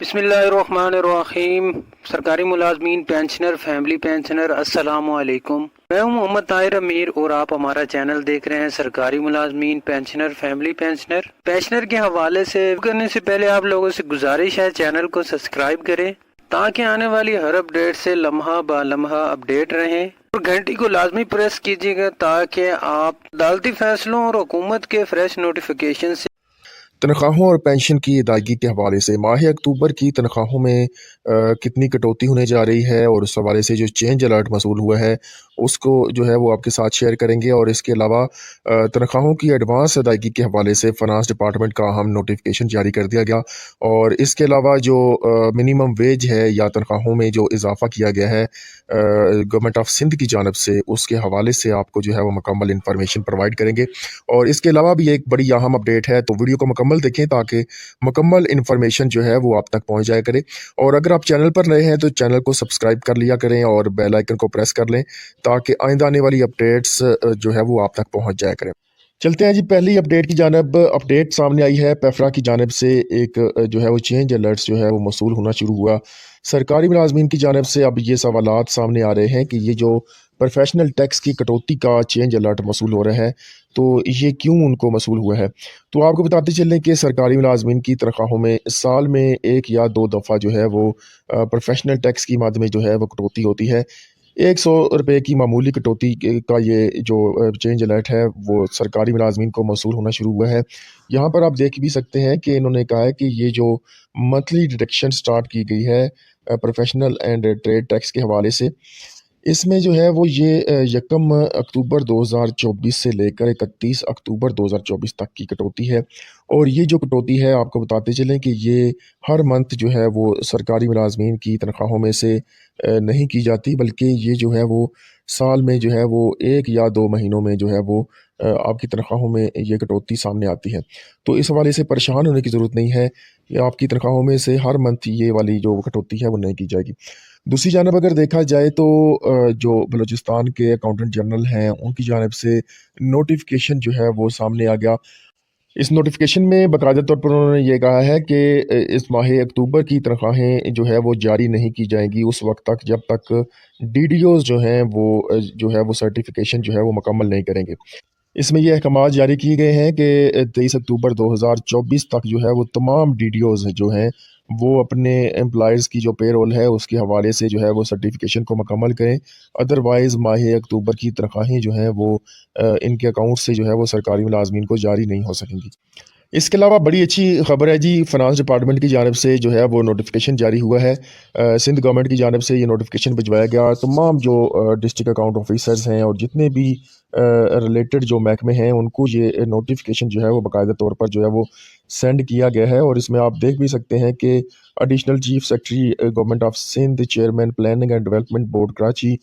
बिस्मिल्लाहिर्रहमानिर्रहीम। सरकारी मुलाजमीन, pensioner, family pensioner, अस्सलाम वालेकुम। मैं हूं मोहम्मद ताहिर अमीर और आप हमारा चैनल देख रहे हैं सरकारी मुलाजमीन, पेंशनर, फैमिली पेंशनर। पेंशनर के हवाले से करने से पहले आप लोगों से गुजारिश है चैनल को सब्सक्राइब करें ताकि आने वाली हर अपडेट से लम्हा बा लम्हा अपडेट रहें, और घंटी को लाजमी प्रेस कीजिएगा ताकि आप अदालती फैसलों और हुकूमत के फ्रेश नोटिफिकेशन से तनख्वाहों और पेंशन की अदायगी के हवाले से माह अक्टूबर की तनख्वाहों में कितनी कटौती होने जा रही है और उस हवाले से जो चेंज अलर्ट मसूल हुआ है उसको जो है वो आपके साथ शेयर करेंगे। और इसके अलावा तनख्वाहों की एडवांस अदायगी के हवाले से फ़ाइनेंस डिपार्टमेंट का अहम नोटिफिकेशन जारी कर दिया गया। और इसके अलावा जो मिनिमम वेज है या तनख्वाहों में जो इजाफ़ा किया गया है गवर्नमेंट ऑफ सिंध की जानब से, उसके हवाले से आपको जो है वो मुकम्मल इन्फॉर्मेशन प्रोवाइड करेंगे। और इसके अलावा भी एक बड़ी अहम अपडेट है, तो वीडियो को मुकम्मल देखें ताकि मुकम्मल इन्फॉर्मेशन जो है वो आप तक पहुंच जाया करे। और अगर आप चैनल पर नए हैं तो चैनल को सब्सक्राइब कर लिया करें और बेल आइकन को प्रेस कर लें ताकि आइंदा आने वाली अपडेट्स जो है वो आप तक पहुंच जाया करें। चलते हैं जी पहली अपडेट की जानब। अपडेट सामने आई है पेफरा की जानब से, एक जो है वो चेंज अलर्ट्स जो है वो मसूल होना शुरू हुआ सरकारी मुलाजमीन की जानब से। अब ये सवालात सामने आ रहे हैं कि ये जो प्रोफेशनल टैक्स की कटौती का चेंज अलर्ट मसूल हो रहा है तो ये क्यों उनको मसूल हुआ है। तो आपको बताते चलें कि सरकारी मुलाजमीन की तनख्वाहों में साल में एक या दो दफ़ा जो है वो प्रोफेशनल टैक्स की मद में जो है वो कटौती होती है। 100 रुपये की मामूली कटौती का ये जो चेंज अलर्ट है वो सरकारी मुलाजमीन को मौसूल होना शुरू हुआ है। यहाँ पर आप देख भी सकते हैं कि इन्होंने कहा है कि ये जो मंथली डिडक्शन स्टार्ट की गई है प्रोफेशनल एंड ट्रेड टैक्स के हवाले से, इसमें जो है वो ये 1 अक्टूबर 2024 से लेकर 31 अक्टूबर 2024 तक की कटौती है। और ये जो कटौती है आपको बताते चलें कि ये हर मंथ जो है वो सरकारी मुलाजमीन की तनख्वाहों में से नहीं की जाती, बल्कि ये जो है वो साल में जो है वो 1 या 2 महीनों में जो है वो आपकी तनख्वाहों में ये कटौती सामने आती है। तो इस हवाले से परेशान होने की ज़रूरत नहीं है कि आपकी तनख्वाहों में से हर मंथ ये वाली जो कटौती है वो नहीं की जाएगी। दूसरी जानब अगर देखा जाए तो जो बलूचिस्तान के अकाउंटेंट जनरल हैं उनकी जानब से नोटिफिकेशन जो है वो सामने आ गया। इस नोटिफिकेशन में बाकायदा तौर पर उन्होंने ये कहा है कि इस माह अक्टूबर की तनख्वाहें जो है वो जारी नहीं की जाएंगी उस वक्त तक जब तक डीडीओज़ जो हैं वो जो है वो सर्टिफिकेशन जो है वो मुकम्मल नहीं करेंगे। इसमें ये अहकामात जारी किए गए हैं कि 23 अक्टूबर 2024 तक जो है वो तमाम डीडीओज़ जो हैं वो अपने एम्प्लॉयज़ की जो पेरोल है उसके हवाले से जो है वो सर्टिफिकेशन को मुकम्मल करें। अदरवाइज़ माह अक्टूबर की तनख्वाहें जो हैं वो इनके अकाउंट से जो है वो सरकारी मुलाजमीन को जारी नहीं हो सकेंगी। इसके अलावा बड़ी अच्छी खबर है जी, फाइनेंस डिपार्टमेंट की जानब से जो है वो नोटिफिकेशन जारी हुआ है। सिंध गवर्नमेंट की जानब से ये नोटिफिकेशन भिजवाया गया। तमाम जो डिस्ट्रिक्ट अकाउंट ऑफिसर्स हैं और जितने भी रिलेटेड जो महकमे हैं उनको ये नोटिफिकेशन जो है वो बाकायदा तौर पर जो है वो सेंड किया गया है। और इसमें आप देख भी सकते हैं कि additional chief secretary government of Sindh, chairman planning and development board Karachi,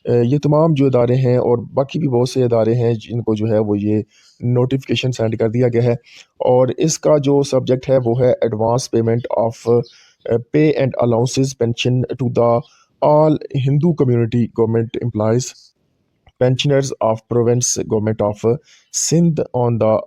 ये तमाम जो इदारे हैं और बाकी भी बहुत से इदारे हैं जिनको जो है वो ये नोटिफिकेशन सेंड कर दिया गया है। और इसका जो सब्जेक्ट है वो है advance payment of pay and allowances pension to the all Hindu community government employees pensioners of province government of Sindh on the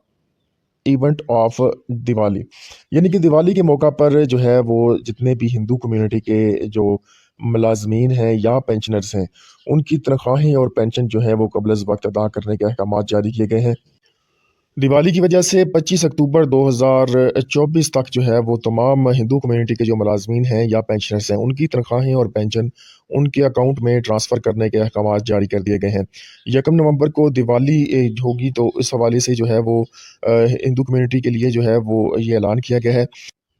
event of Diwali. यानी कि दिवाली के मौका पर जो है वो जितने भी हिंदू कम्युनिटी के जो मुलाजमीन हैं या पेंशनर्स हैं उनकी तनख्वाहें और पेंशन जो है वो कबल वक्त अदा करने के अहकामात जारी किए गए हैं। दिवाली की वजह से 25 अक्टूबर 2024 तक जो है वो तमाम हिंदू कम्युनिटी के जो मुलाजमीन हैं या पेंशनर्स हैं उनकी तनख्वाहें और पेंशन उनके अकाउंट में ट्रांसफ़र करने के अहकामात जारी कर दिए गए हैं। 1 नवंबर को दिवाली होगी तो इस हवाले से जो है वो हिंदू कम्युनिटी के लिए जो है वो ये ऐलान किया गया है।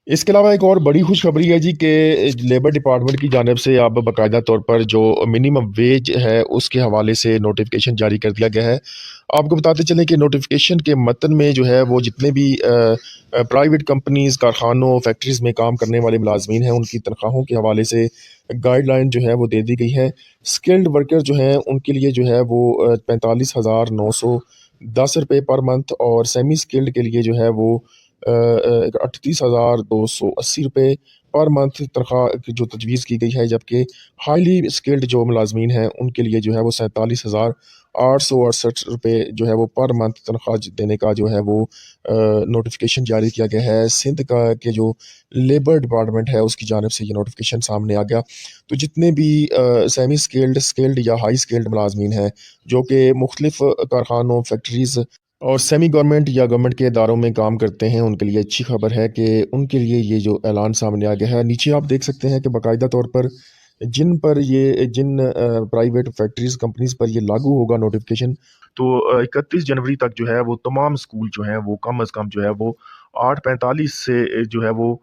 इसके अलावा एक और बड़ी खुशखबरी है जी कि लेबर डिपार्टमेंट की जानिब से अब बाकायदा तौर पर जो मिनिमम वेज है उसके हवाले से नोटिफिकेशन जारी कर दिया गया है। आपको बताते चलें कि नोटिफिकेशन के मतन में जो है वो जितने भी प्राइवेट कंपनीज़, कारखानों, फैक्ट्रीज़ में काम करने वाले मुलाजमीन हैं उनकी तनख्वाहों के हवाले से गाइडलाइन जो है वो दे दी गई है। स्किल्ड वर्कर जो हैं उनके लिए जो है वो 45,910 रुपये पर मंथ और सेमी स्किल्ड के लिए जो है वो 38,280 रुपये पर मंथ तनख्वाह की जो तजवीज़ की गई है। जबकि हाईली स्किल्ड जो मुलाजमीन हैं उनके लिए जो है वो ₹868 जो है वो पर मंथ तनख्वाह देने का जो है वो नोटिफिकेशन जारी किया गया है। सिंध का के जो लेबर डिपार्टमेंट है उसकी जानिब से ये नोटिफिकेशन सामने आ गया। तो जितने भी सेमी स्केल्ड या हाई स्केल्ड मुलाजमीन हैं जो कि मुख्तलिफ कारखानों, फैक्ट्रीज़ और सेमी गवर्नमेंट या गवर्नमेंट के इदारों में काम करते हैं, उनके लिए अच्छी खबर है कि उनके लिए ये जो ऐलान सामने आ गया है। नीचे आप देख सकते हैं कि बाकायदा तौर पर जिन प्राइवेट फैक्ट्रीज़, कंपनीज़ पर ये लागू होगा नोटिफिकेशन, तो 31 जनवरी तक जो है वो तमाम स्कूल जो हैं वो कम अज़ कम जो है वो 8:45 से जो है वो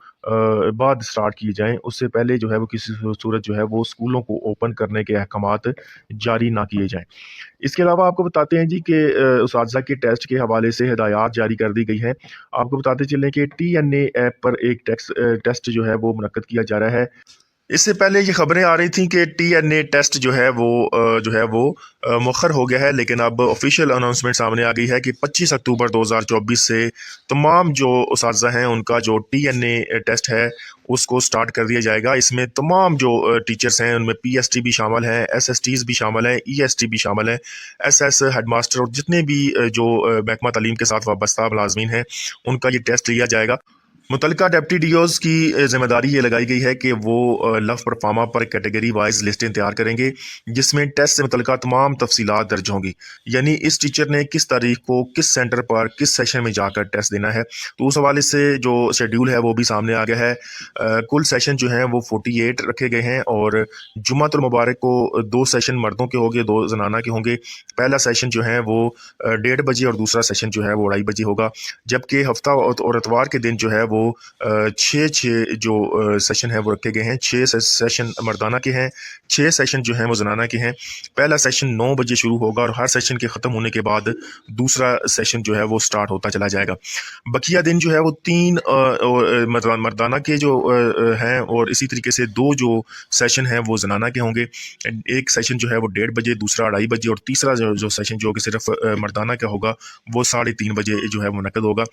बाद स्टार्ट किए जाएँ। उससे पहले जो है वो किसी सूरत जो है वो स्कूलों को ओपन करने के अहकामात जारी ना किए जाएँ। इसके अलावा आपको बताते हैं जी कि उसातिज़ा के टेस्ट के हवाले से हिदायत जारी कर दी गई हैं। आपको बताते चलें कि TNA ऐप पर एक टेस्ट जो है वो मुनक्कद किया जा रहा है। इससे पहले ये खबरें आ रही थी कि TNA टेस्ट जो है वो मुअख्खर हो गया है, लेकिन अब ऑफिशियल अनाउंसमेंट सामने आ गई है कि 25 अक्टूबर 2024 से तमाम जो उसातिज़ा हैं उनका जो TNA टेस्ट है उसको स्टार्ट कर दिया जाएगा। इसमें तमाम जो टीचर्स हैं उनमें PST भी शामिल हैं, SSTs भी शामिल हैं, EST भी शामिल हैं, SS हेडमास्टर और जितने भी जो महकमा तालीम के साथ वाबस्ता मुलाजमीन हैं उनका ये टेस्ट लिया जाएगा। मुतलका डेप्टी डीओज़ की ज़िम्मेदारी ये लगाई गई है कि वो लफ परफार्मा पर कैटेगरी वाइज लिस्टें तैयार करेंगे, जिसमें टेस्ट से मुतलका तमाम तफसीलात दर्ज होंगी। यानी इस टीचर ने किस तारीख को किस सेंटर पर किस सेशन में जाकर टेस्ट देना है, तो उस हवाले से जो शेड्यूल है वो भी सामने आ गया है। कुल सेशन जो हैं वो 48 रखे गए हैं और जुम्मतुल मुबारक को 2 सेशन मर्दों के होंगे, 2 जनाना के होंगे। पहला सेशन जो है वो 1:30 बजे और दूसरा सेशन जो है वो 2:30 बजे होगा, जबकि हफ्ता और इतवार के दिन जो है वो 6 जो सेशन है वो रखे गए हैं। 6 सेशन मर्दाना के हैं, 6 सेशन जो हैं वो जनाना के हैं। पहला सेशन 9 बजे शुरू होगा और हर सेशन के ख़त्म होने के बाद दूसरा सेशन जो है वो स्टार्ट होता चला जाएगा। बकिया दिन जो है वो 3 मर्दाना के जो हैं और इसी तरीके से 2 जो सेशन हैं वो जनाना के होंगे। एक सेशन जो है वो 1:30 बजे, दूसरा 2:30 बजे और तीसरा जो सेशन जो कि सिर्फ मर्दाना का होगा वो 3:30 बजे जो है मुनक्किद होगा।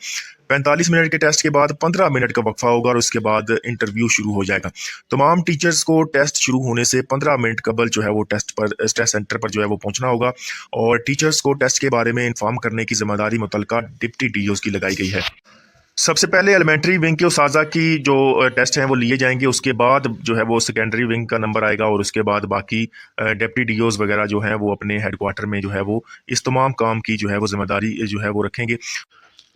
45 मिनट के टेस्ट के बाद 15 मिनट का वक्फा होगा और उसके बाद इंटरव्यू शुरू हो जाएगा। तमाम टीचर्स को टेस्ट शुरू होने से 15 मिनट कबल जो है वो टेस्ट सेंटर पर जो है वो पहुंचना होगा और टीचर्स को टेस्ट के बारे में इन्फॉर्म करने की जिम्मेदारी मुतलका डिप्टी डीओज़ की लगाई गई है। सबसे पहले एलिमेंट्री विंग के उसातिज़ा की जो टेस्ट हैं वो लिए जाएंगे, उसके बाद जो है वो सेकेंडरी विंग का नंबर आएगा और उसके बाद बाकी डिप्टी डीओज़ वगैरह जो हैं वो अपने हेडक्वार्टर में जो है वो इस तमाम काम की जो है वो जिम्मेदारी जो है वो रखेंगे।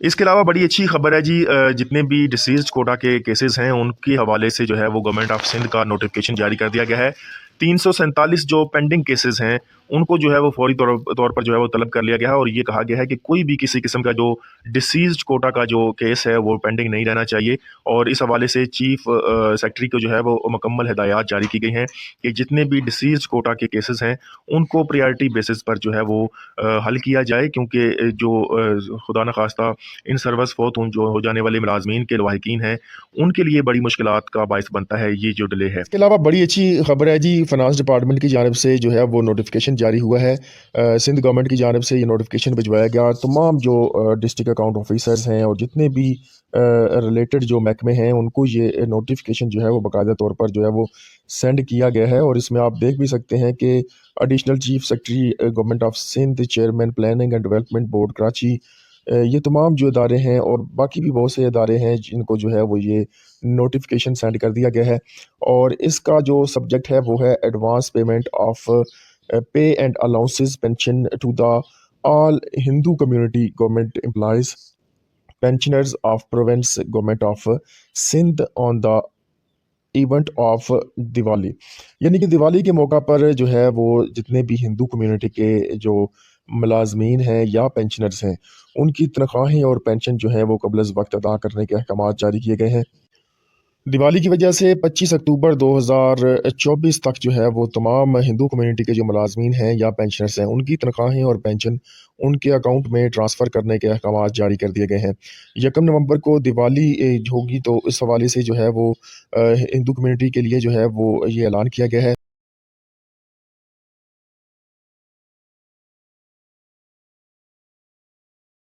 इसके अलावा बड़ी अच्छी खबर है जी, जितने भी डिसीज़्ड कोटा के केसेस हैं उनके हवाले से जो है वो गवर्नमेंट ऑफ सिंध का नोटिफिकेशन जारी कर दिया गया है। 347 जो पेंडिंग केसेस हैं उनको जो है वो फौरी तौर पर जो है वो तलब कर लिया गया है और ये कहा गया है कि कोई भी किसी किस्म का जो डिसीज़्ड कोटा का जो केस है वो पेंडिंग नहीं रहना चाहिए। और इस हवाले से चीफ सेक्रेटरी को जो है वो मुकम्मल हिदायत जारी की गई हैं कि जितने भी डिसीज़्ड कोटा के केसेस हैं उनको प्रायोरिटी बेसिस पर जो है वो हल किया जाए, क्योंकि जो खुदा न खास्ता इन सर्वस फौत जो हो जाने वाले मुलाजमीन के लवाहिकीन हैं उनके लिए बड़ी मुश्किलात का बायस बनता है ये जो डिले है। इसके अलावा बड़ी अच्छी खबर है जी, फाइनेंस डिपार्टमेंट की जानिब से जो है वो नोटिफिकेशन जारी हुआ है। सिंध गवर्नमेंट की जानिब से ये नोटिफिकेशन भिजवाया गया। तमाम जो डिस्ट्रिक्ट अकाउंट ऑफिसर्स हैं और जितने भी रिलेटेड जो महकमे हैं उनको ये नोटिफिकेशन जो है वो बाकायदा तौर पर जो है वो सेंड किया गया है। और इसमें आप देख भी सकते हैं कि additional chief secretary government of Sindh, chairman planning and development board Karachi, ये तमाम जो इदारे हैं और बाकी भी बहुत से इदारे हैं जिनको जो है वो ये नोटिफिकेशन सेंड कर दिया गया है। और इसका जो सब्जेक्ट है वो है advance payment of pay and allowances pension to the all Hindu community government employees pensioners of province government of Sindh on the event of Diwali. यानी कि दिवाली के मौका पर जो है वो जितने भी हिंदू कम्युनिटी के जो मुलाजमीन हैं या पेंशनर्स हैं उनकी तनख्वाहें और पेंशन जो है वो क़ब्ल वक्त अदा करने के अहकामात जारी किए गए हैं। दिवाली की वजह से 25 अक्टूबर 2024 तक जो है वो तमाम हिंदू कम्युनिटी के जो मुलाजमीन हैं या पेंशनर्स हैं उनकी तनख्वाहें और पेंशन उनके अकाउंट में ट्रांसफ़र करने के अहकामात जारी कर दिए गए हैं। 1 नवंबर को दिवाली होगी, तो इस हवाले से जो है वो हिंदू कम्युनिटी के लिए जो है वो ये ऐलान किया गया है।